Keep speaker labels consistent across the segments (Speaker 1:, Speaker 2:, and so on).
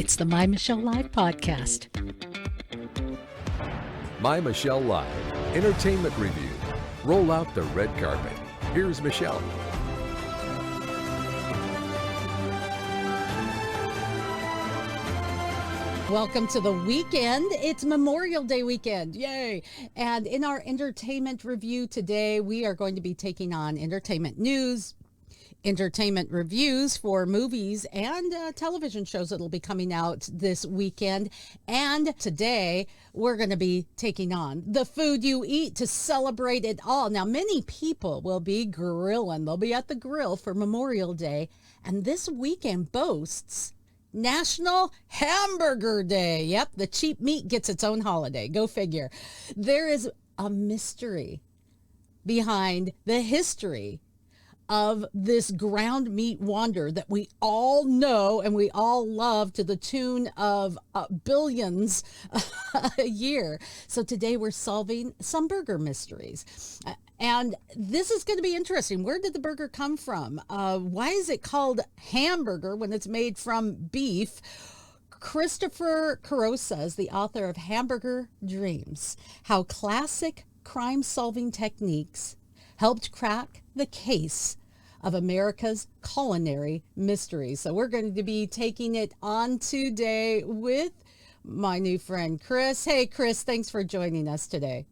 Speaker 1: It's the MyMichelleLive podcast.
Speaker 2: MyMichelleLive, entertainment review. Roll out the red carpet. Here's Michelle.
Speaker 1: Welcome to the weekend. It's Memorial Day weekend. Yay. And in our entertainment review today, we are going to be taking on entertainment news, entertainment reviews for movies and television shows that will be coming out this weekend. And today we're going to be taking on the food you eat to celebrate it all. Now, many people will be grilling. They'll be at the grill for Memorial Day. And this weekend boasts National Hamburger Day. Yep, the cheap meat gets its own holiday. Go figure. There is a mystery behind the history of this ground meat wonder that we all know and we all love to the tune of billions a year. So today we're solving some burger mysteries. And this is going to be interesting. Where did the burger come from? Why is it called hamburger when it's made from beef? Christopher Carosa is the author of Hamburger Dreams, How Classic Crime-Solving Techniques Helped Crack the Case of America's Culinary Mysteries. So we're going to be taking it on today with my new friend, Chris. Hey, Chris, thanks for joining us today.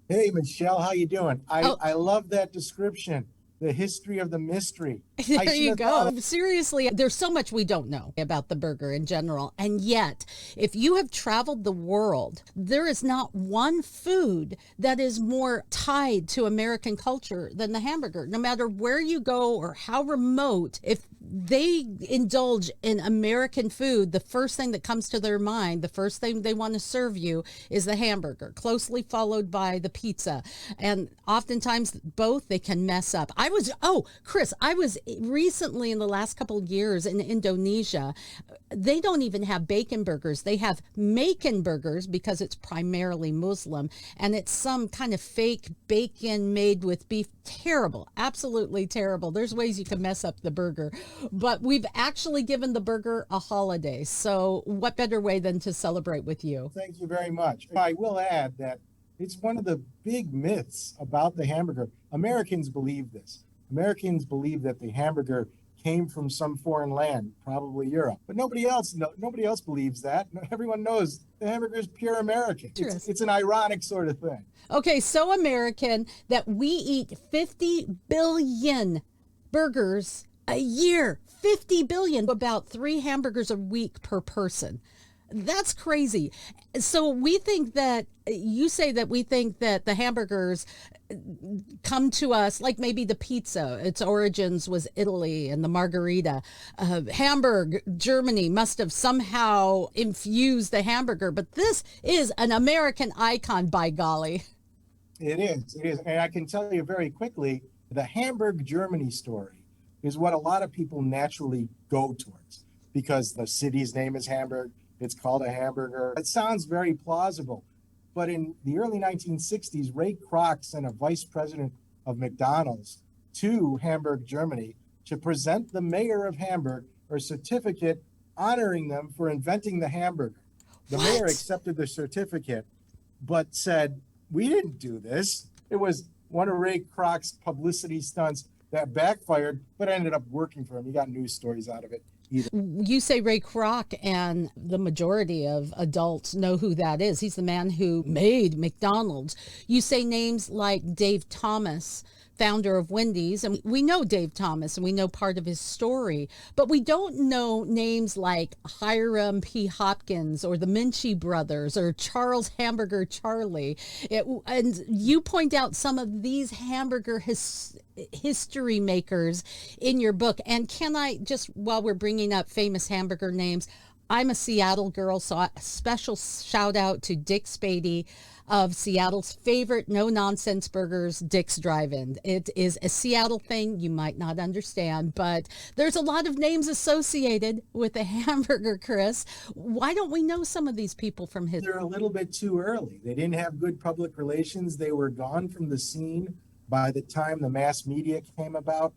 Speaker 3: Hey, Michelle, how you doing? I love that description, the history of the mystery.
Speaker 1: There you go. Seriously, there's so much we don't know about the burger in general. And yet, if you have traveled the world, there is not one food that is more tied to American culture than the hamburger. No matter where you go or how remote, if they indulge in American food, the first thing that comes to their mind, the first thing they want to serve you is the hamburger, closely followed by the pizza. And oftentimes both they can mess up. Chris, I was recently in the last couple of years in Indonesia. They don't even have bacon burgers. They have Macon burgers because it's primarily Muslim, and it's some kind of fake bacon made with beef. Terrible, absolutely terrible. There's ways you can mess up the burger, but we've actually given the burger a holiday. So what better way than to celebrate with you?
Speaker 3: Thank you very much. I will add that it's one of the big myths about the hamburger. Americans believe this. Americans believe that the hamburger came from some foreign land, probably Europe. But nobody else believes that. Everyone knows the hamburger is pure American. It's an ironic sort of thing.
Speaker 1: Okay, so American that we eat 50 billion burgers a year. 50 billion, about 3 hamburgers a week per person. That's crazy. So we think that the hamburgers come to us like maybe the pizza. Its origins was Italy and the margarita. Hamburg, Germany must have somehow infused the hamburger, but this is an American icon, by golly.
Speaker 3: It is. And I can tell you very quickly, the Hamburg, Germany story is what a lot of people naturally go towards because the city's name is Hamburg. It's called a hamburger. It sounds very plausible. But in the early 1960s, Ray Kroc sent a vice president of McDonald's to Hamburg, Germany, to present the mayor of Hamburg a certificate honoring them for inventing the hamburger. The mayor accepted the certificate, but said, "We didn't do this." It was one of Ray Kroc's publicity stunts that backfired, but ended up working for him. He got news stories out of it.
Speaker 1: You say Ray Kroc, and the majority of adults know who that is. He's the man who made McDonald's. You say names like Dave Thomas, founder of Wendy's, and we know Dave Thomas and we know part of his story, but we don't know names like Hiram P. Hopkins or the Minchie brothers or Charles Hamburger Charlie. And you point out some of these hamburger history makers in your book. And can I just, while we're bringing up famous hamburger names, I'm a Seattle girl, so a special shout out to Dick Spady of Seattle's favorite no-nonsense burgers, Dick's Drive-In. It is a Seattle thing you might not understand, but there's a lot of names associated with the hamburger, Chris. Why don't we know some of these people from history?
Speaker 3: They're a little bit too early. They didn't have good public relations. They were gone from the scene by the time the mass media came about.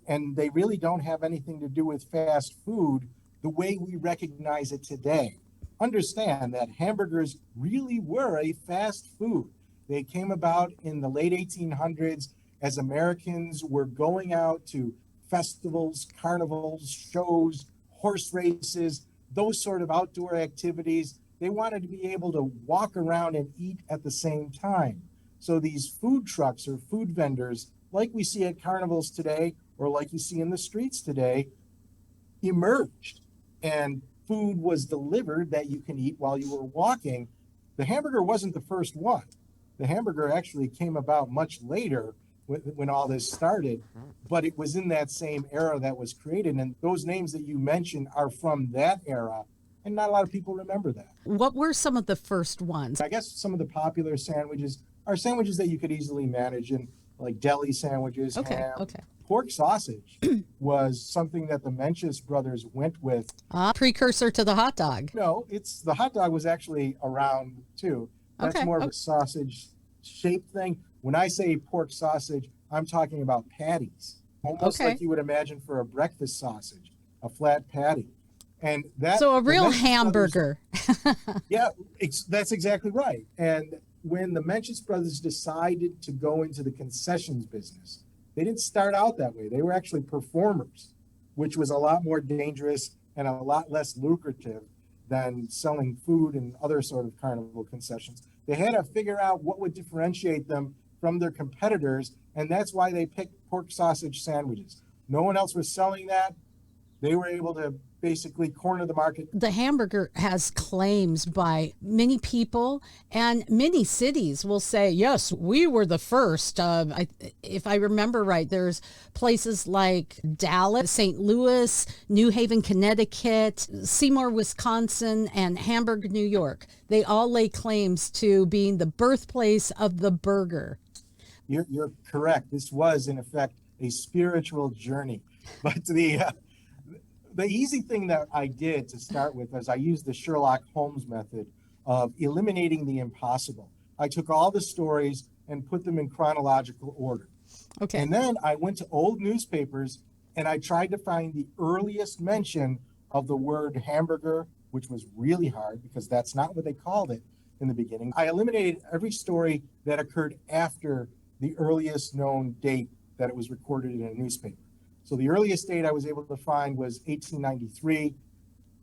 Speaker 3: And they really don't have anything to do with fast food the way we recognize it today. Understand that hamburgers really were a fast food. They came about in the late 1800s as Americans were going out to festivals, carnivals, shows, horse races, those sort of outdoor activities. They wanted to be able to walk around and eat at the same time. So these food trucks or food vendors, like we see at carnivals today, or like you see in the streets today, emerged. And food was delivered that you can eat while you were walking. The hamburger wasn't the first one. The hamburger actually came about much later when all this started, but it was in that same era that was created. And those names that you mentioned are from that era, and not a lot of people remember that.
Speaker 1: What were some of the first ones?
Speaker 3: I guess some of the popular sandwiches are sandwiches that you could easily manage, and like deli sandwiches, ham. Pork sausage was something that the Mencius brothers went with.
Speaker 1: Precursor to the hot dog.
Speaker 3: No, the hot dog was actually around too. That's more of a sausage shaped thing. When I say pork sausage, I'm talking about patties, almost like you would imagine for a breakfast sausage, a flat patty. And that
Speaker 1: so a real hamburger.
Speaker 3: That's exactly right. And when the Mencius brothers decided to go into the concessions business, they didn't start out that way. They were actually performers, which was a lot more dangerous and a lot less lucrative than selling food and other sort of carnival concessions. They had to figure out what would differentiate them from their competitors, and that's why they picked pork sausage sandwiches. No one else was selling that. They were able to basically corner the market.
Speaker 1: The hamburger has claims by many people, and many cities will say, yes, we were the first. If I remember right, there's places like Dallas, St. Louis, New Haven, Connecticut, Seymour, Wisconsin, and Hamburg, New York. They all lay claims to being the birthplace of the burger.
Speaker 3: You're correct. This was, in effect, a spiritual journey. But the easy thing that I did to start with is I used the Sherlock Holmes method of eliminating the impossible. I took all the stories and put them in chronological order.
Speaker 1: Okay.
Speaker 3: And then I went to old newspapers and I tried to find the earliest mention of the word hamburger, which was really hard because that's not what they called it in the beginning. I eliminated every story that occurred after the earliest known date that it was recorded in a newspaper. So the earliest date I was able to find was 1893.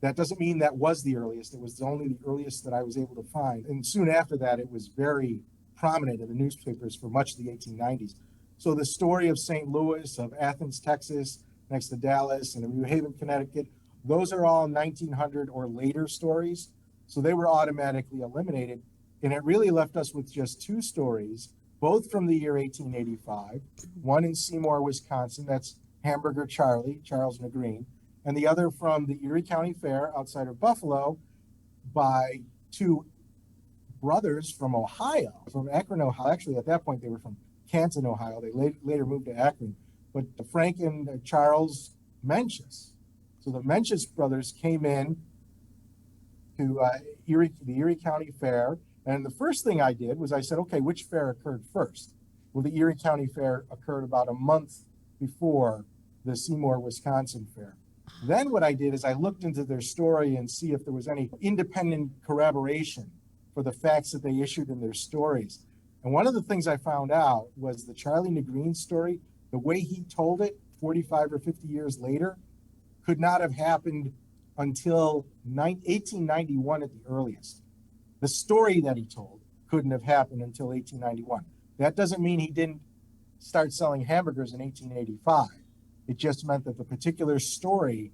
Speaker 3: That doesn't mean that was the earliest. It was only the earliest that I was able to find. And soon after that, it was very prominent in the newspapers for much of the 1890s. So the story of St. Louis, of Athens, Texas, next to Dallas, and of New Haven, Connecticut, those are all 1900 or later stories. So they were automatically eliminated. And it really left us with just two stories, both from the year 1885, one in Seymour, Wisconsin, that's Hamburger Charlie, Charles Negreen, and the other from the Erie County Fair outside of Buffalo by two brothers from Ohio, from Akron, Ohio. Actually, at that point, they were from Canton, Ohio. They later moved to Akron. But Frank and Charles Mencius. So the Mencius brothers came in to the Erie County Fair. And the first thing I did was I said, okay, which fair occurred first? Well, the Erie County Fair occurred about a month before the Seymour, Wisconsin Fair. Then what I did is I looked into their story and see if there was any independent corroboration for the facts that they issued in their stories. And one of the things I found out was the Charlie Negreen story, the way he told it 45 or 50 years later, could not have happened until 1891 at the earliest. The story that he told couldn't have happened until 1891. That doesn't mean he didn't start selling hamburgers in 1885. It just meant that the particular story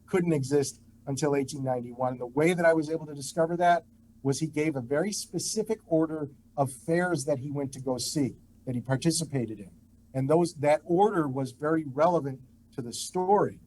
Speaker 3: couldn't exist until 1891. And the way that I was able to discover that was he gave a very specific order of fairs that he went to go see, that he participated in. And that order was very relevant to the story.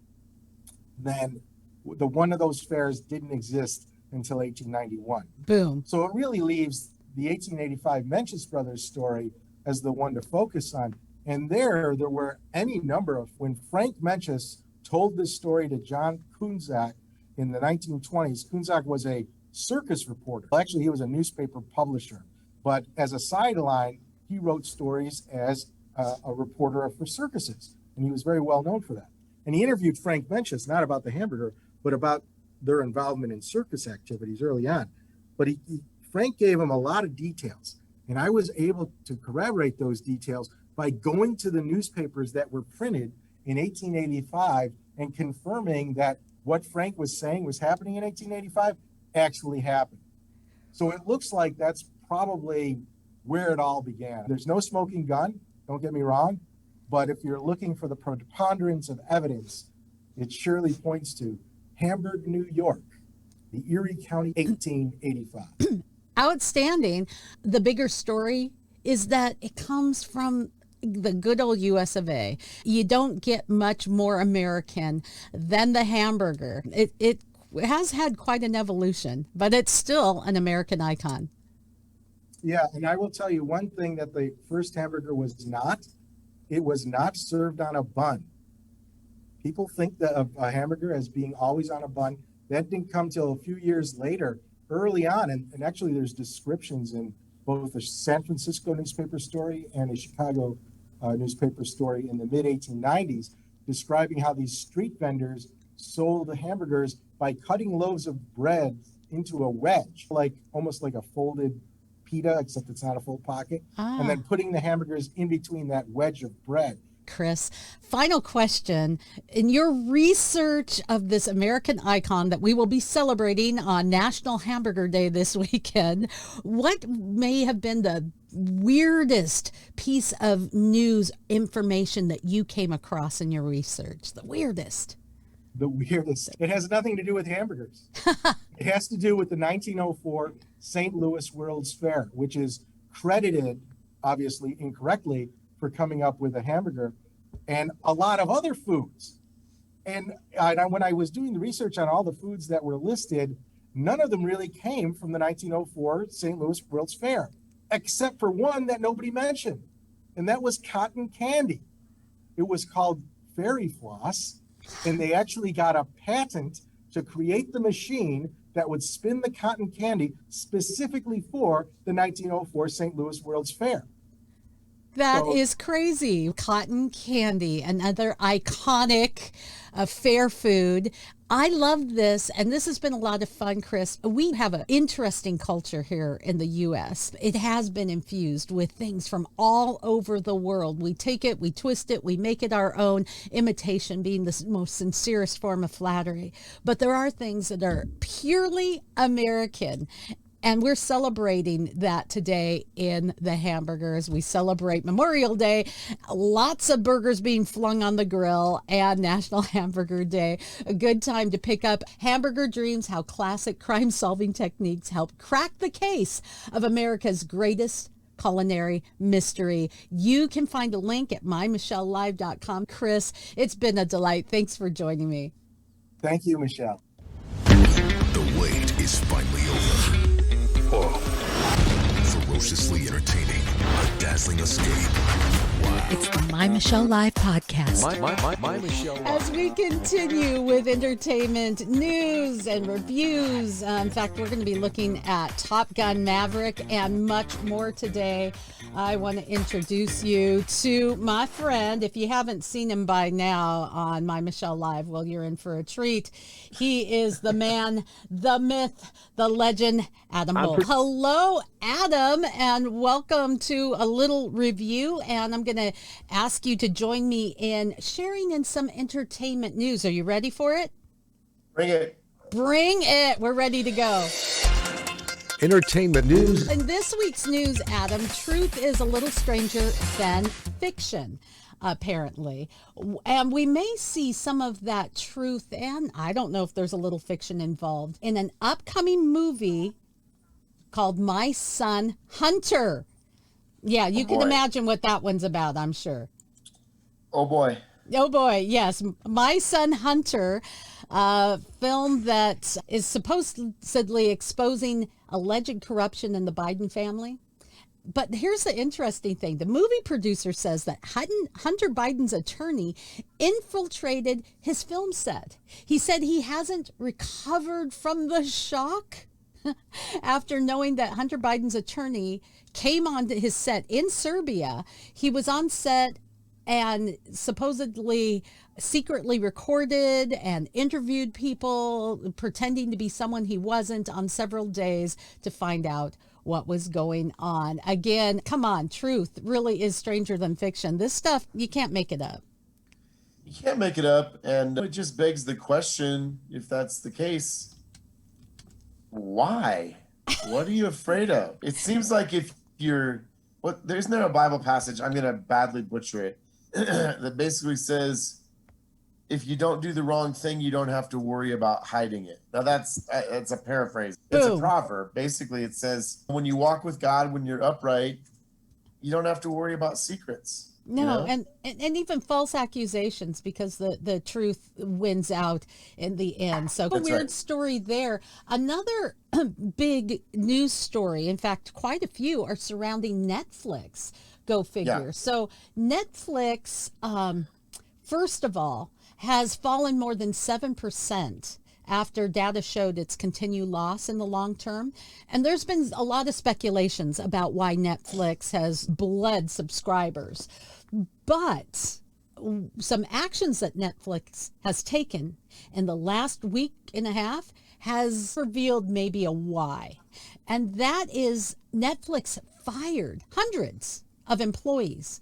Speaker 3: Then the one of those fairs didn't exist until 1891.
Speaker 1: Boom.
Speaker 3: So it really leaves the 1885 Mencius brothers story as the one to focus on. And there were any number of, when Frank Mencius told this story to John Kunzak in the 1920s, Kunzak was a circus reporter. Well, actually, he was a newspaper publisher. But as a sideline, he wrote stories as a reporter for circuses. And he was very well known for that. And he interviewed Frank Mencius, not about the hamburger, but about their involvement in circus activities early on. But Frank gave him a lot of details, and I was able to corroborate those details by going to the newspapers that were printed in 1885 and confirming that what Frank was saying was happening in 1885 actually happened. So it looks like that's probably where it all began. There's no smoking gun, don't get me wrong, but if you're looking for the preponderance of evidence, it surely points to Hamburg, New York, the Erie County, 1885.
Speaker 1: Outstanding. The bigger story is that it comes from the good old US of A. You don't get much more American than the hamburger. It has had quite an evolution, but it's still an American icon.
Speaker 3: Yeah, and I will tell you one thing that the first hamburger was not. It was not served on a bun. People think that of a hamburger as being always on a bun. That didn't come till a few years later, early on, and actually there's descriptions in both a San Francisco newspaper story and a Chicago newspaper story in the mid-1890s describing how these street vendors sold the hamburgers by cutting loaves of bread into a wedge, like almost like a folded pita, except it's not a full pocket, and then putting the hamburgers in between that wedge of bread.
Speaker 1: Chris, final question. In your research of this American icon that we will be celebrating on National Hamburger Day this weekend, what may have been the weirdest piece of news information that you came across in your research? The weirdest.
Speaker 3: The weirdest. It has nothing to do with hamburgers. It has to do with the 1904 St. Louis World's Fair, which is credited, obviously incorrectly, for coming up with a hamburger and a lot of other foods. And when I was doing the research on all the foods that were listed, none of them really came from the 1904 St. Louis World's Fair, except for one that nobody mentioned, and that was cotton candy. It was called Fairy Floss, and they actually got a patent to create the machine that would spin the cotton candy specifically for the 1904 St. Louis World's Fair.
Speaker 1: That is crazy. Cotton candy, another iconic fair food. I love this, and this has been a lot of fun, Chris. We have an interesting culture here in the U.S. It has been infused with things from all over the world. We take it, we twist it, we make it our own, imitation being the most sincerest form of flattery. But there are things that are purely American. And we're celebrating that today in the hamburger as we celebrate Memorial Day. Lots of burgers being flung on the grill and National Hamburger Day. A good time to pick up Hamburger Dreams, how classic crime-solving techniques help crack the case of America's greatest culinary mystery. You can find a link at MyMichelleLive.com. Chris, it's been a delight. Thanks for joining me.
Speaker 3: Thank you, Michelle.
Speaker 4: The wait is finally over. Ferociously entertaining, a dazzling escape. Wow.
Speaker 1: It's the My Michelle Live podcast.
Speaker 2: My Michelle Live.
Speaker 1: As we continue with entertainment news and reviews, in fact, we're going to be looking at Top Gun Maverick and much more today. I want to introduce you to my friend. If you haven't seen him by now on My Michelle Live, well, you're in for a treat. He is the man, the myth, the legend, Adam Holz. Hello, Adam, and welcome to a little review. And I'm going to ask you to join me in sharing in some entertainment news. Are you ready for it?
Speaker 3: Bring it.
Speaker 1: Bring it. We're ready to go.
Speaker 2: Entertainment news.
Speaker 1: In this week's news, Adam, truth is a little stranger than fiction, apparently. And we may see some of that truth, and I don't know if there's a little fiction involved, in an upcoming movie called My Son Hunter. Yeah, you can imagine what that one's about, I'm sure.
Speaker 5: Oh boy.
Speaker 1: Oh boy, yes. My Son Hunter, film that is supposedly exposing alleged corruption in the Biden family. But here's the interesting thing. The movie producer says that Hunter Biden's attorney infiltrated his film set. He said he hasn't recovered from the shock after knowing that Hunter Biden's attorney came onto his set in Serbia. He was on set and supposedly secretly recorded and interviewed people pretending to be someone he wasn't on several days to find out what was going on. Again, come on, truth really is stranger than fiction. This stuff, you can't make it up.
Speaker 5: You can't make it up, and it just begs the question, if that's the case, why? What are you afraid of? It seems like if you're, there's no Bible passage, I'm going to badly butcher it, that basically says, if you don't do the wrong thing, you don't have to worry about hiding it. Now that's a paraphrase. It's a proverb. Basically, it says, when you walk with God, when you're upright, you don't have to worry about secrets.
Speaker 1: No,
Speaker 5: you know?
Speaker 1: and even false accusations, because the truth wins out in the end. So a weird story there. Another big news story, in fact, quite a few are surrounding Netflix. Go figure. Yeah. So Netflix, first of all, has fallen more than 7% after data showed its continued loss in the long term. And there's been a lot of speculations about why Netflix has bled subscribers. But some actions that Netflix has taken in the last week and a half has revealed maybe a why. And that is Netflix fired hundreds of employees.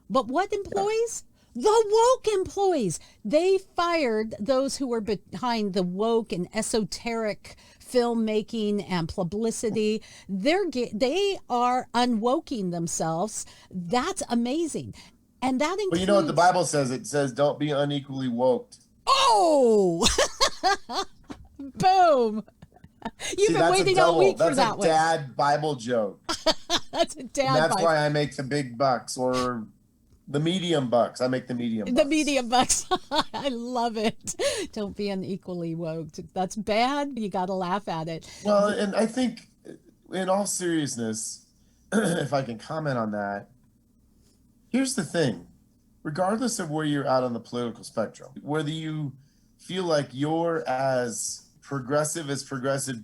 Speaker 1: But what employees? The woke employees. They fired those who were behind the woke and esoteric filmmaking and publicity. They are unwoking themselves. That's amazing. And that includes...
Speaker 5: Well, you know what the Bible says? It says, don't be unequally woked.
Speaker 1: Oh! Boom! You've been waiting all week for that one.
Speaker 5: That's a dad Bible joke.
Speaker 1: That's a dad
Speaker 5: Bible. That's why I make the big bucks, or the medium bucks. I make the medium bucks.
Speaker 1: The medium bucks. I love it. Don't be unequally woke. That's bad. You got to laugh at it.
Speaker 5: Well, and I think in all seriousness, if I can comment on that, here's the thing. Regardless of where you're at on the political spectrum, whether you feel like you're as progressive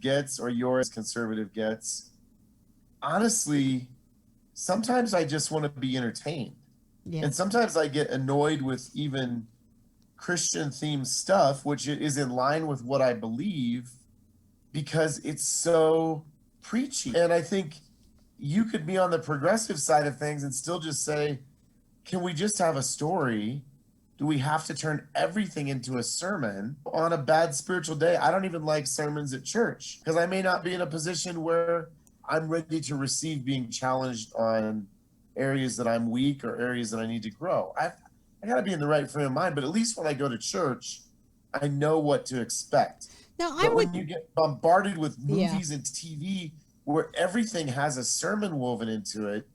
Speaker 5: gets or you're as conservative gets, honestly, sometimes I just want to be entertained. Yeah. And sometimes I get annoyed with even Christian themed stuff, which is in line with what I believe, because it's so preachy. And I think you could be on the progressive side of things and still just say, can we just have a story? Do we have to turn everything into a sermon on a bad spiritual day? I don't even like sermons at church because I may not be in a position where I'm ready to receive being challenged on areas that I'm weak or areas that I need to grow. I got to be in the right frame of mind, but at least when I go to church, I know what to expect.
Speaker 1: Now,
Speaker 5: when you get bombarded with movies and TV where everything has a sermon woven into it,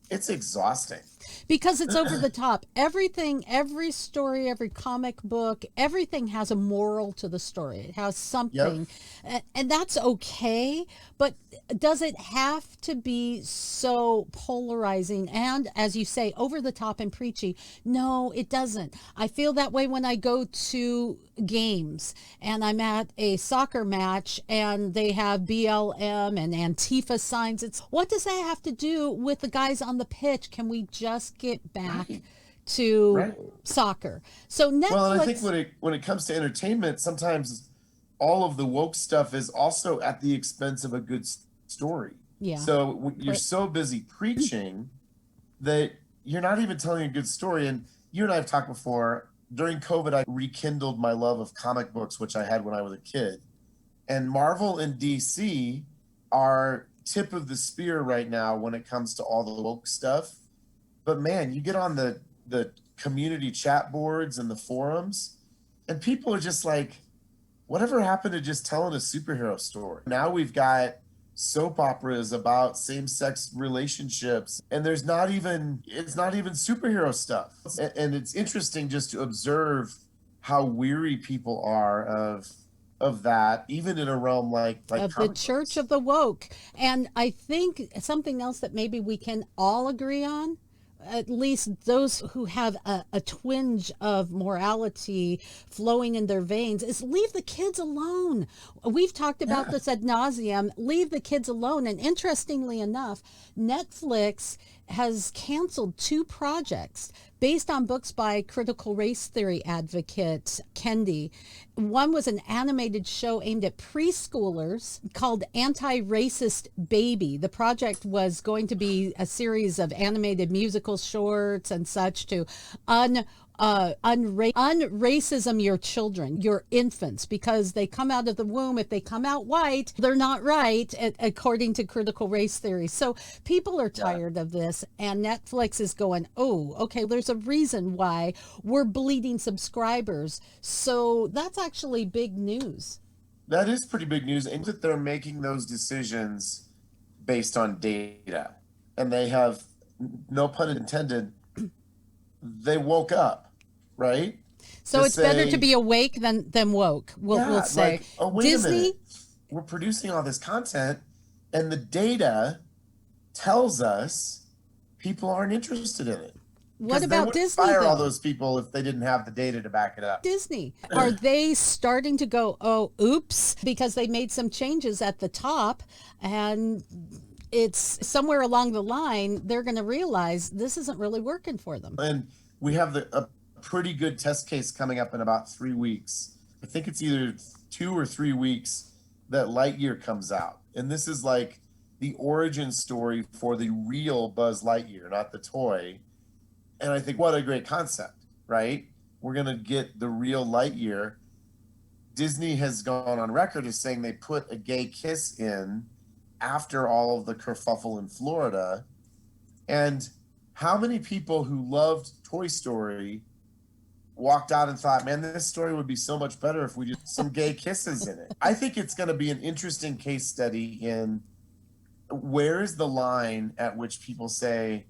Speaker 5: it's exhausting.
Speaker 1: Because it's over the top. Everything, every story, every comic book, everything has a moral to the story. It has something. Yep. And that's okay. But does it have to be so polarizing and, as you say, over the top and preachy? No, it doesn't. I feel that way when I go to games and I'm at a soccer match and they have BLM and Antifa signs. It's, what does that have to do with the guys on the pitch? Can we just get back to soccer? So Netflix...
Speaker 5: Well, and I think when it comes to entertainment, sometimes all of the woke stuff is also at the expense of a good story. Yeah. So you're so busy preaching that you're not even telling a good story. And you and I have talked before. During COVID, I rekindled my love of comic books, which I had when I was a kid. And Marvel and DC are tip of the spear right now when it comes to all the woke stuff. But man, you get on the community chat boards and the forums, and people are just like, whatever happened to just telling a superhero story? Now we've got soap operas about same-sex relationships, and it's not even superhero stuff. And it's interesting just to observe how weary people are of that, even in a realm like
Speaker 1: of the church of the woke. And I think something else that maybe we can all agree on, at least those who have a twinge of morality flowing in their veins, is leave the kids alone. We've talked about this ad nauseum. Leave the kids alone. And interestingly enough, Netflix has canceled 2 projects based on books by critical race theory advocate Kendi. One was an animated show aimed at preschoolers called Anti-Racist Baby. The project was going to be a series of animated musical shorts and such to unracism your children, your infants, because they come out of the womb. If they come out white, they're not right, according to critical race theory. So people are tired of this, and Netflix is going, oh, okay, there's a reason why we're bleeding subscribers. So that's actually big news.
Speaker 5: That is pretty big news, and that they're making those decisions based on data, and they have, no pun intended, they woke up, right?
Speaker 1: So it's better to be awake than woke. We'll say.
Speaker 5: Like, oh, wait a minute. We're producing all this content, and the data tells us people aren't interested in it.
Speaker 1: What about Disney?
Speaker 5: Fire all those people if they didn't have the data to back it up.
Speaker 1: Disney, are they starting to go, oh, oops, because they made some changes at the top, and it's somewhere along the line they're going to realize this isn't really working for them.
Speaker 5: And we have a pretty good test case coming up in about 3 weeks. I think it's either 2 or 3 weeks that Lightyear comes out, and this is like the origin story for the real Buzz Lightyear, not the toy. And I think what a great concept, right? We're going to get the real Lightyear. Disney has gone on record as saying they put a gay kiss in after all of the kerfuffle in Florida. And how many people who loved Toy Story walked out and thought, man, this story would be so much better if we just some gay kisses in it. I think it's going to be an interesting case study in where is the line at which people say,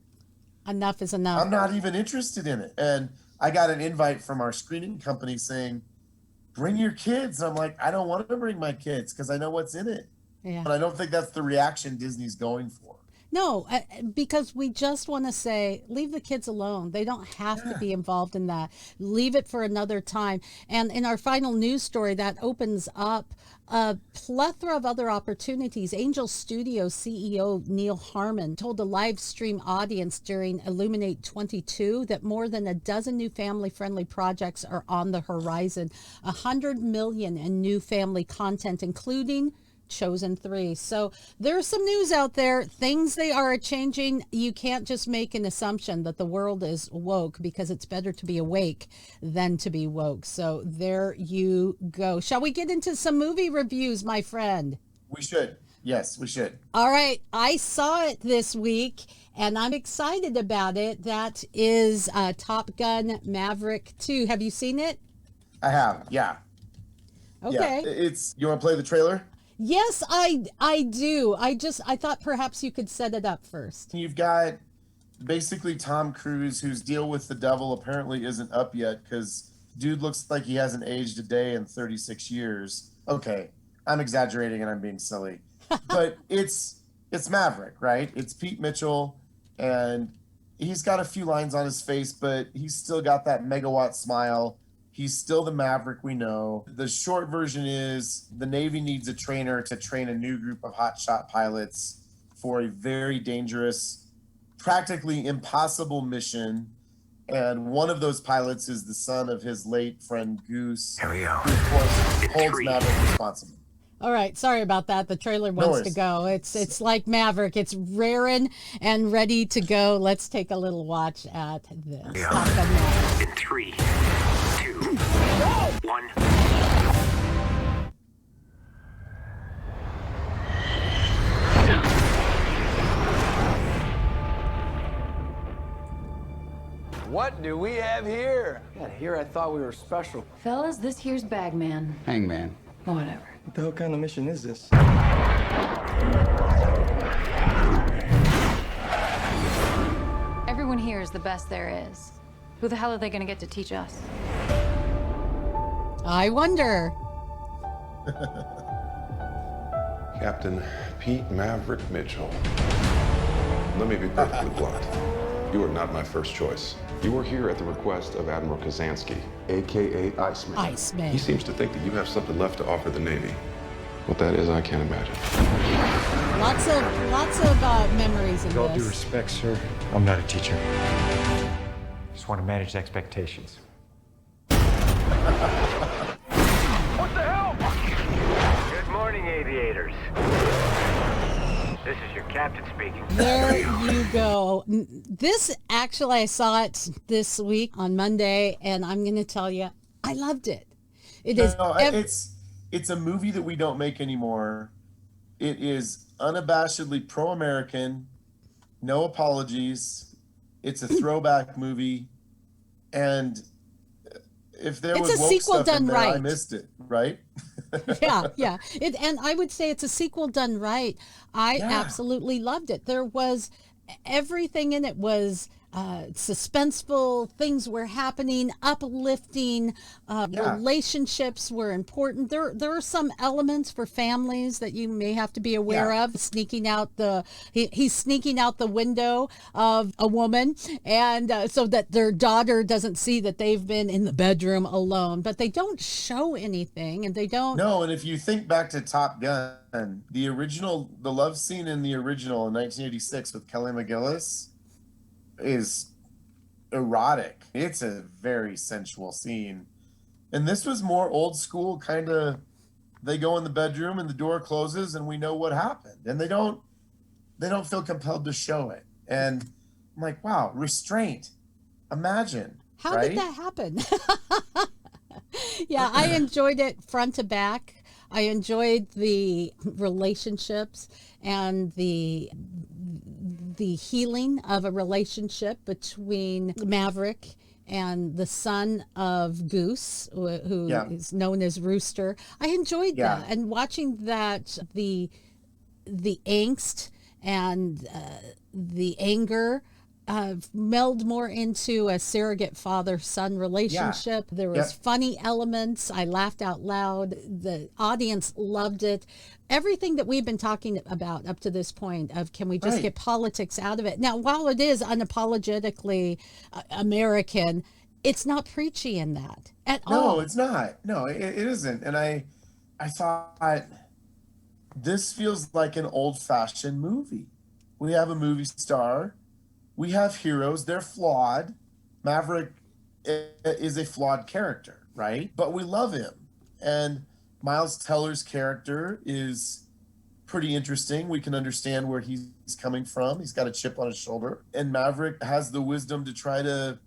Speaker 1: enough is enough.
Speaker 5: I'm not even interested in it. And I got an invite from our screening company saying, bring your kids. And I'm like, I don't want to bring my kids because I know what's in it.
Speaker 1: Yeah.
Speaker 5: But I don't think that's the reaction Disney's going for.
Speaker 1: No, because we just want to say, leave the kids alone. They don't have to be involved in that. Leave it for another time. And in our final news story, that opens up a plethora of other opportunities. Angel Studios CEO Neil Harmon told a live stream audience during Illuminate 22 that more than a dozen new family-friendly projects are on the horizon. 100 million in new family content, including Chosen 3. So there's some news out there. Things, they are changing. You can't just make an assumption that the world is woke, because it's better to be awake than to be woke. So there you go. Shall we get into some movie reviews, my friend?
Speaker 5: We should. Yes, we should.
Speaker 1: All right. I saw it this week and I'm excited about it. That is Top Gun Maverick 2. Have you seen it?
Speaker 5: I have. Yeah.
Speaker 1: Okay.
Speaker 5: Yeah. You want to play the trailer?
Speaker 1: Yes, I do. I thought perhaps you could set it up first.
Speaker 5: You've got basically Tom Cruise, whose deal with the devil apparently isn't up yet because dude looks like he hasn't aged a day in 36 years. Okay, I'm exaggerating and I'm being silly. But it's Maverick, right? It's Pete Mitchell, and he's got a few lines on his face, but he's still got that megawatt smile. He's still the Maverick we know. The short version is the Navy needs a trainer to train a new group of hotshot pilots for a very dangerous, practically impossible mission. And one of those pilots is the son of his late friend Goose,
Speaker 4: Here we go.
Speaker 5: who, of course, holds Maverick responsible.
Speaker 1: All right, sorry about that. The trailer wants to go. It's like Maverick. It's raring and ready to go. Let's take a little watch at this.
Speaker 4: Yeah. In 3, 2, 1.
Speaker 6: What do we have here? Yeah, here I thought we were special.
Speaker 7: Fellas, this here's Bagman.
Speaker 6: Hangman.
Speaker 7: Whatever.
Speaker 8: What the hell kind of mission is this?
Speaker 7: Everyone here is the best there is. Who the hell are they gonna get to teach us?
Speaker 1: I wonder.
Speaker 9: Captain Pete Maverick Mitchell. Let me be perfectly blunt. You are not my first choice. You are here at the request of Admiral Kazansky, a.k.a. Iceman.
Speaker 1: Iceman.
Speaker 9: He seems to think that you have something left to offer the Navy. What that is, I can't imagine.
Speaker 1: Lots of memories in
Speaker 10: With all due
Speaker 1: this.
Speaker 10: respect, sir, I'm not a teacher. Just want to manage expectations.
Speaker 6: What the hell? Good morning, aviators. This is your captain speaking.
Speaker 1: There you go. This actually, I saw it this week on Monday, and I'm going to tell you, I loved it.
Speaker 5: It's a movie that we don't make anymore. It is unabashedly pro-American, no apologies. It's a throwback movie, and if there was
Speaker 1: a
Speaker 5: woke
Speaker 1: sequel
Speaker 5: stuff
Speaker 1: done
Speaker 5: in there,
Speaker 1: right.
Speaker 5: I missed it. Right?
Speaker 1: Yeah. And I would say it's a sequel done right. I absolutely loved it. There was everything in it was suspenseful, things were happening, uplifting, relationships were important. There are some elements for families that you may have to be aware of. He's sneaking out the window of a woman, and so that their daughter doesn't see that they've been in the bedroom alone. But they don't show anything, and they don't.
Speaker 5: No, and if you think back to Top Gun, the love scene in the original in 1986 with Kelly McGillis is erotic. It's a very sensual scene. And this was more old school, kind of, they go in the bedroom and the door closes and we know what happened. And they don't feel compelled to show it. And I'm like, wow, restraint. Imagine.
Speaker 1: How did that happen? Yeah, I enjoyed it front to back. I enjoyed the relationships and the healing of a relationship between Maverick and the son of Goose, who is known as Rooster. I enjoyed that, and watching that, the angst and the anger meld more into a surrogate father-son relationship. There was funny elements. I laughed out loud. The audience loved it. Everything that we've been talking about up to this point of can we just get politics out of it? Now, while it is unapologetically American, it's not preachy in that at all.
Speaker 5: No, it's not. No, it isn't. And I thought this feels like an old-fashioned movie. We have a movie star. We have heroes. They're flawed. Maverick is a flawed character, right? But we love him. And Miles Teller's character is pretty interesting. We can understand where he's coming from. He's got a chip on his shoulder. And Maverick has the wisdom to try to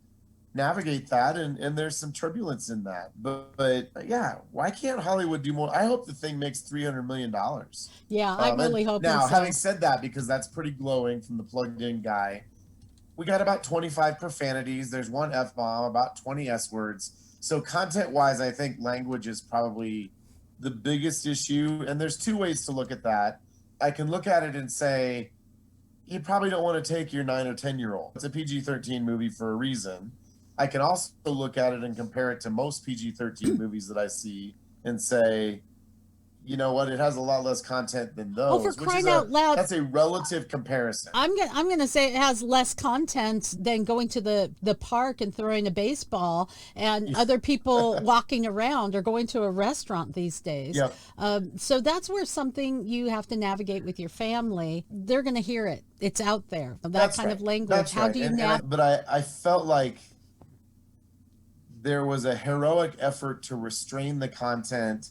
Speaker 5: navigate that. And there's some turbulence in that. But yeah, why can't Hollywood do more? I hope the thing makes $300 million.
Speaker 1: Yeah, I really hope
Speaker 5: now,
Speaker 1: so.
Speaker 5: having said that, because that's pretty glowing from the plugged in guy, we got about 25 profanities. There's one F-bomb, about 20 S-words. So content-wise, I think language is probably the biggest issue. And there's two ways to look at that. I can look at it and say, you probably don't want to take your 9 or 10-year-old. It's a PG-13 movie for a reason. I can also look at it and compare it to most PG-13 movies that I see and say, you know what? It has a lot less content than those.
Speaker 1: Oh, for crying out loud!
Speaker 5: That's a relative comparison.
Speaker 1: I'm gonna say it has less content than going to the park and throwing a baseball and other people walking around or going to a restaurant these days.
Speaker 5: Yep.
Speaker 1: So that's where something you have to navigate with your family. They're gonna hear it. It's out there. That kind of language.
Speaker 5: That's
Speaker 1: How do you navigate?
Speaker 5: But I felt like there was a heroic effort to restrain the content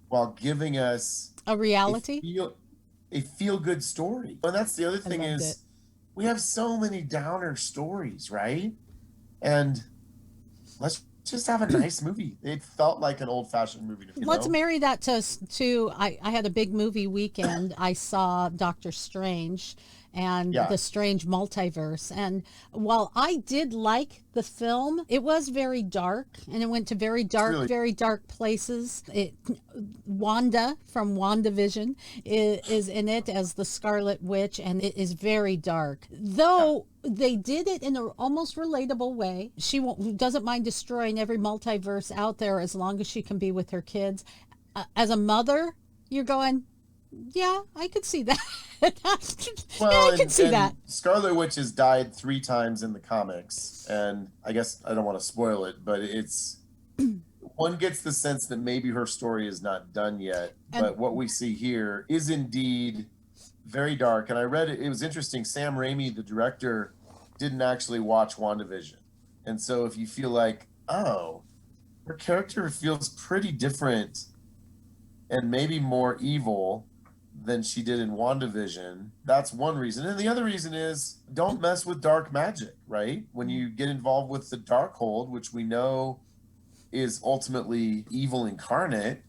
Speaker 5: while giving us
Speaker 1: a reality,
Speaker 5: a feel-good story. And that's the other thing is we have so many downer stories, right? And let's just have a nice movie. It felt like an old-fashioned movie.
Speaker 1: Let's marry that to I had a big movie weekend. I saw Doctor Strange and the Strange Multiverse. And while I did like the film, it was very dark, and it went to very dark places. Wanda from WandaVision is in it as the Scarlet Witch, and it is very dark. Though they did it in an almost relatable way. She doesn't mind destroying every multiverse out there as long as she can be with her kids. As a mother, you're going, yeah, I could see that. I could see that.
Speaker 5: Scarlet Witch has died 3 times in the comics, and I guess I don't want to spoil it, but it's one gets the sense that maybe her story is not done yet, but what we see here is indeed very dark. And I read it was interesting. Sam Raimi, the director, didn't actually watch WandaVision. And so if you feel like, oh, her character feels pretty different and maybe more evil than she did in WandaVision, that's one reason. And the other reason is don't mess with dark magic, right? When you get involved with the Darkhold, which we know is ultimately evil incarnate,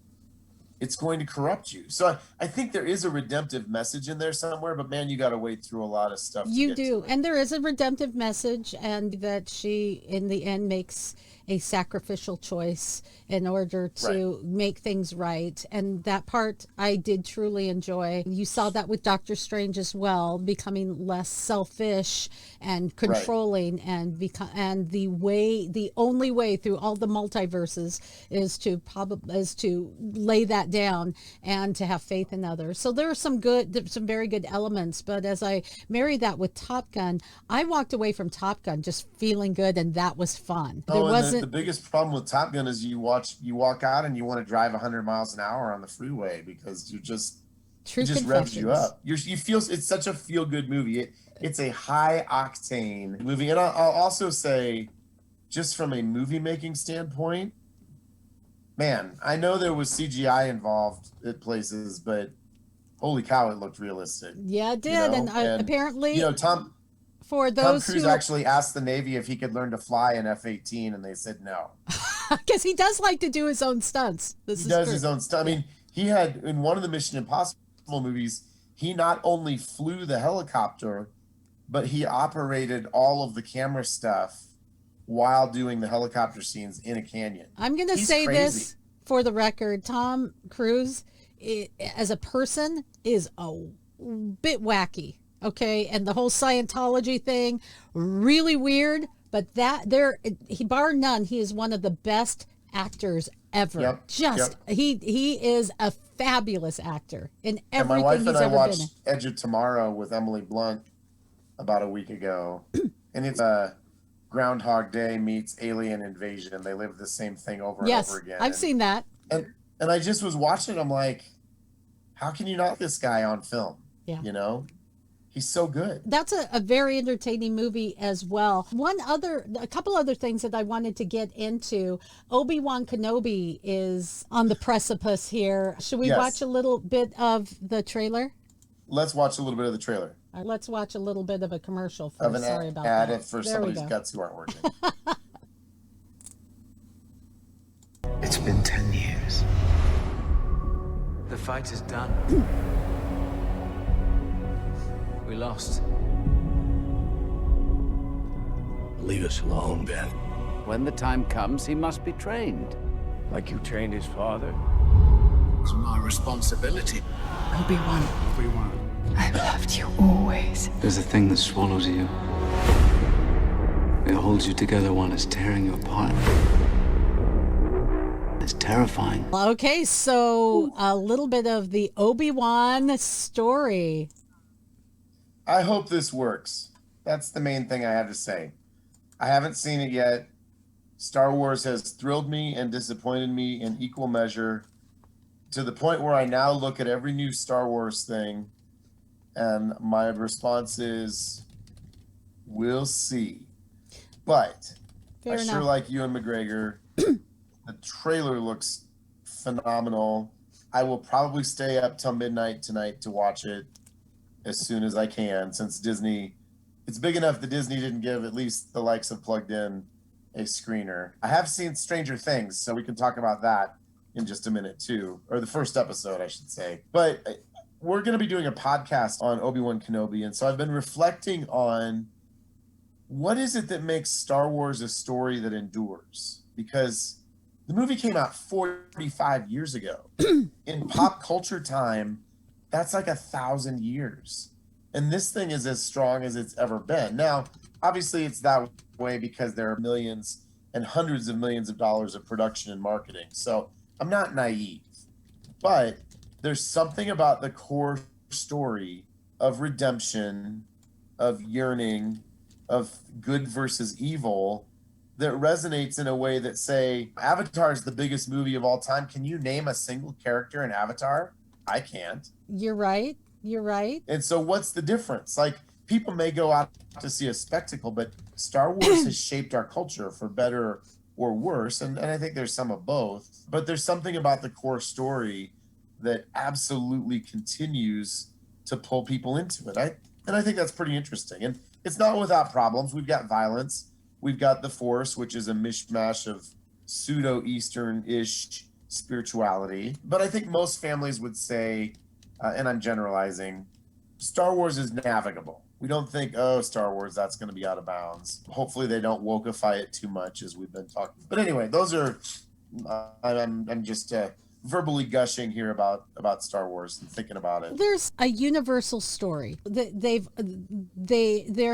Speaker 5: it's going to corrupt you. So I think there is a redemptive message in there somewhere, but man, you got to wade through a lot of stuff.
Speaker 1: You do. And there is a redemptive message, and that she, in the end, makes a sacrificial choice in order to make things right. And that part I did truly enjoy. You saw that with Doctor Strange as well, becoming less selfish and controlling, and the only way through all the multiverses is to lay that down and to have faith in others. So there are some very good elements. But as I marry that with Top Gun, I walked away from Top Gun just feeling good, and that was fun.
Speaker 5: The biggest problem with Top Gun is you walk out and you want to drive 100 miles an hour on the freeway because it just revs you up. You feel it's such a feel good movie. It's a high octane movie, and I'll also say, just from a movie making standpoint, man, I know there was CGI involved at places, but holy cow, it looked realistic.
Speaker 1: Yeah, it did, and apparently,
Speaker 5: Tom Cruise actually asked the Navy if he could learn to fly an F-18, and they said no.
Speaker 1: Because he does like to do his own stunts. He does
Speaker 5: his own stunt. I mean, he had, in one of the Mission Impossible movies, he not only flew the helicopter, but he operated all of the camera stuff while doing the helicopter scenes in a canyon.
Speaker 1: I'm going to say this for the record. Tom Cruise, as a person, is a bit wacky. Okay, and the whole Scientology thing, really weird, but bar none, he is one of the best actors ever. He is a fabulous actor in everything
Speaker 5: my wife
Speaker 1: he's
Speaker 5: and I
Speaker 1: ever
Speaker 5: watched
Speaker 1: been in.
Speaker 5: Edge of Tomorrow with Emily Blunt about a week ago, and it's a Groundhog Day meets Alien Invasion, and they live the same thing over and over again.
Speaker 1: I've seen that.
Speaker 5: And I just was watching it, I'm like, how can you not this guy on film?
Speaker 1: Yeah.
Speaker 5: You know? He's so good.
Speaker 1: That's a very entertaining movie as well. A couple other things that I wanted to get into. Obi-Wan Kenobi is on the precipice here. Should we watch a little bit of the trailer?
Speaker 5: Let's watch a little bit of the trailer.
Speaker 1: Let's watch a little bit of a commercial first. Sorry about
Speaker 5: that.
Speaker 1: Ad
Speaker 5: for somebody's guts who aren't working.
Speaker 11: It's been 10 years.
Speaker 6: The fight is done. We lost.
Speaker 11: Leave us alone, Ben.
Speaker 6: When the time comes, he must be trained.
Speaker 11: Like you trained his father? It's my responsibility.
Speaker 12: Obi-Wan. I've loved you always.
Speaker 13: There's a thing that swallows you. It holds you together when it's tearing you apart. It's terrifying.
Speaker 1: Okay, so a little bit of the Obi-Wan story.
Speaker 5: I hope this works. That's the main thing I have to say. I haven't seen it yet. Star Wars has thrilled me and disappointed me in equal measure, to the point where I now look at every new Star Wars thing and my response is, we'll see. But
Speaker 1: Fair enough.
Speaker 5: Sure like Ewan McGregor. The trailer looks phenomenal. I will probably stay up till midnight tonight to watch it as soon as I can, since Disney, it's big enough that Disney didn't give at least the likes of Plugged In a screener. I have seen Stranger Things, so we can talk about that in just a minute too, or the first episode, I should say. But we're going to be doing a podcast on Obi-Wan Kenobi, and so I've been reflecting on what is it that makes Star Wars a story that endures? Because the movie came out 45 years ago. In pop culture time, that's like 1,000 years. And this thing is as strong as it's ever been. Now, obviously it's that way because there are millions and hundreds of millions of dollars of production and marketing. So I'm not naive, but there's something about the core story of redemption, of yearning, of good versus evil that resonates in a way that, say, Avatar is the biggest movie of all time. Can you name a single character in Avatar? I can't.
Speaker 1: You're right. You're right.
Speaker 5: And so what's the difference? Like, people may go out to see a spectacle, but Star Wars has shaped our culture for better or worse. And I think there's some of both. But there's something about the core story that absolutely continues to pull people into it. And I think that's pretty interesting. And it's not without problems. We've got violence. We've got the Force, which is a mishmash of pseudo-Eastern-ish spirituality. But I think most families would say, and I'm generalizing, Star Wars is navigable. We don't think, oh, Star Wars, that's going to be out of bounds. Hopefully they don't wokeify it too much, as we've been talking. But anyway, those are, I'm just verbally gushing here about Star Wars and thinking about it.
Speaker 1: There's a universal story. There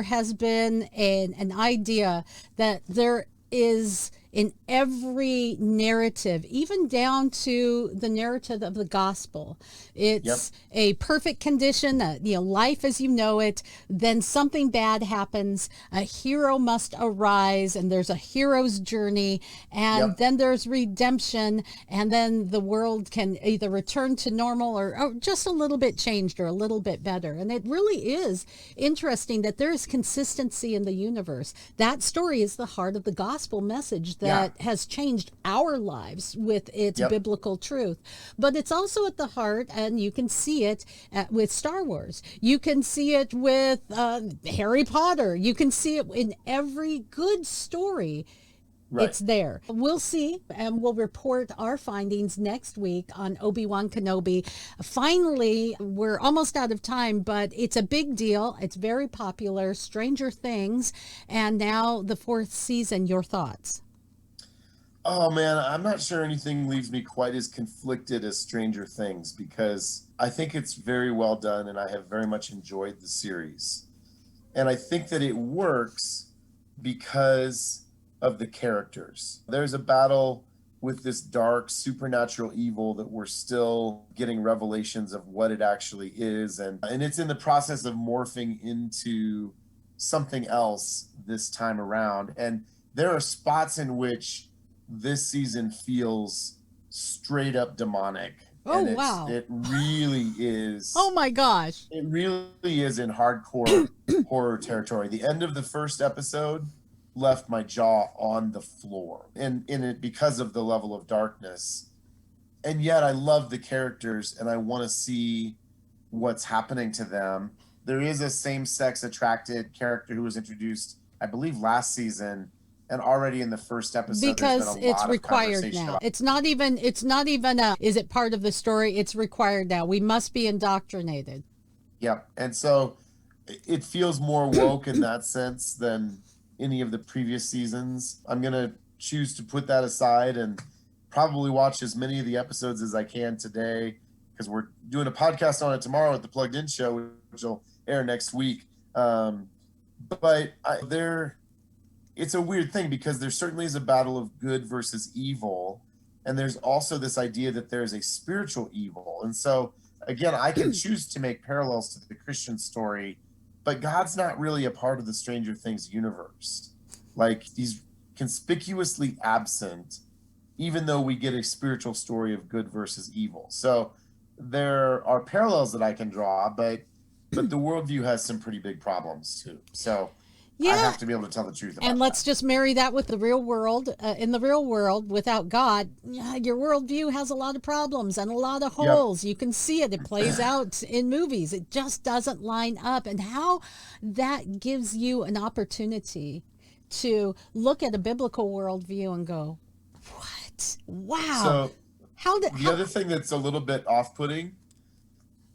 Speaker 1: has been an idea that there is in every narrative, even down to the narrative of the gospel. It's a perfect condition, life as you know it, then something bad happens, a hero must arise, and there's a hero's journey, and then there's redemption, and then the world can either return to normal or just a little bit changed or a little bit better. And it really is interesting that there is consistency in the universe. That story is the heart of the gospel message that has changed our lives with its biblical truth. But it's also at the heart, and you can see it with Star Wars. You can see it with Harry Potter. You can see it in every good story. Right. It's there. We'll see, and we'll report our findings next week on Obi-Wan Kenobi. Finally, we're almost out of time, but it's a big deal. It's very popular. Stranger Things, and now the 4th season. Your thoughts?
Speaker 5: Oh man, I'm not sure anything leaves me quite as conflicted as Stranger Things, because I think it's very well done and I have very much enjoyed the series. And I think that it works because of the characters. There's a battle with this dark supernatural evil that we're still getting revelations of what it actually is. And it's in the process of morphing into something else this time around. And there are spots in which this season feels straight up demonic.
Speaker 1: Oh, wow.
Speaker 5: It really is.
Speaker 1: Oh, my gosh.
Speaker 5: It really is in hardcore horror territory. The end of the first episode left my jaw on the floor, and in it because of the level of darkness. And yet I love the characters and I want to see what's happening to them. There is a same-sex attracted character who was introduced, I believe, last season. And already in the first episode,
Speaker 1: because it's required now. It's not even is it part of the story? It's required now. We must be indoctrinated.
Speaker 5: Yep. And so it feels more woke in that sense than any of the previous seasons. I'm going to choose to put that aside and probably watch as many of the episodes as I can today, because we're doing a podcast on it tomorrow at the Plugged In Show, which will air next week. It's a weird thing, because there certainly is a battle of good versus evil. And there's also this idea that there's a spiritual evil. And so, again, I can choose to make parallels to the Christian story, but God's not really a part of the Stranger Things universe. Like, he's conspicuously absent, even though we get a spiritual story of good versus evil. So there are parallels that I can draw, but the worldview has some pretty big problems too. So I have to be able to tell the truth about
Speaker 1: and let's just marry that with the real world. In the real world, without God, your worldview has a lot of problems and a lot of holes. You can see it. It plays out in movies. It just doesn't line up. And how that gives you an opportunity to look at a biblical worldview and go, what? Wow.
Speaker 5: So the other thing that's a little bit off-putting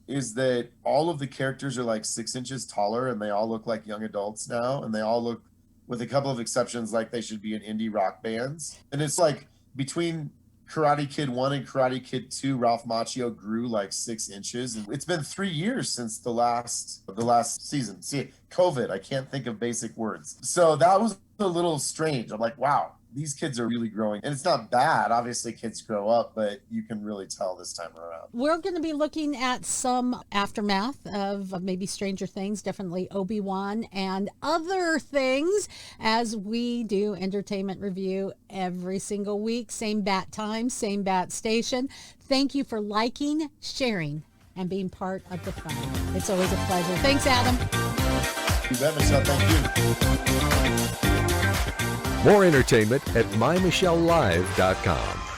Speaker 5: is that all of the characters are like 6 inches taller, and they all look like young adults now, and they all look, with a couple of exceptions, like they should be in indie rock bands. And it's like between Karate Kid 1 and Karate Kid 2, Ralph Macchio grew like 6 inches. And it's been 3 years since the last season. See, COVID, I can't think of basic words. So that was a little strange. I'm like, wow, these kids are really growing. And it's not bad. Obviously, kids grow up, but you can really tell this time around.
Speaker 1: We're going to be looking at some aftermath of maybe Stranger Things, definitely Obi-Wan and other things as we do entertainment review every single week. Same bat time, same bat station. Thank you for liking, sharing, and being part of the fun. It's always a pleasure. Thanks, Adam.
Speaker 5: You bet, Michelle. Thank you.
Speaker 2: More entertainment at MyMichelleLive.com.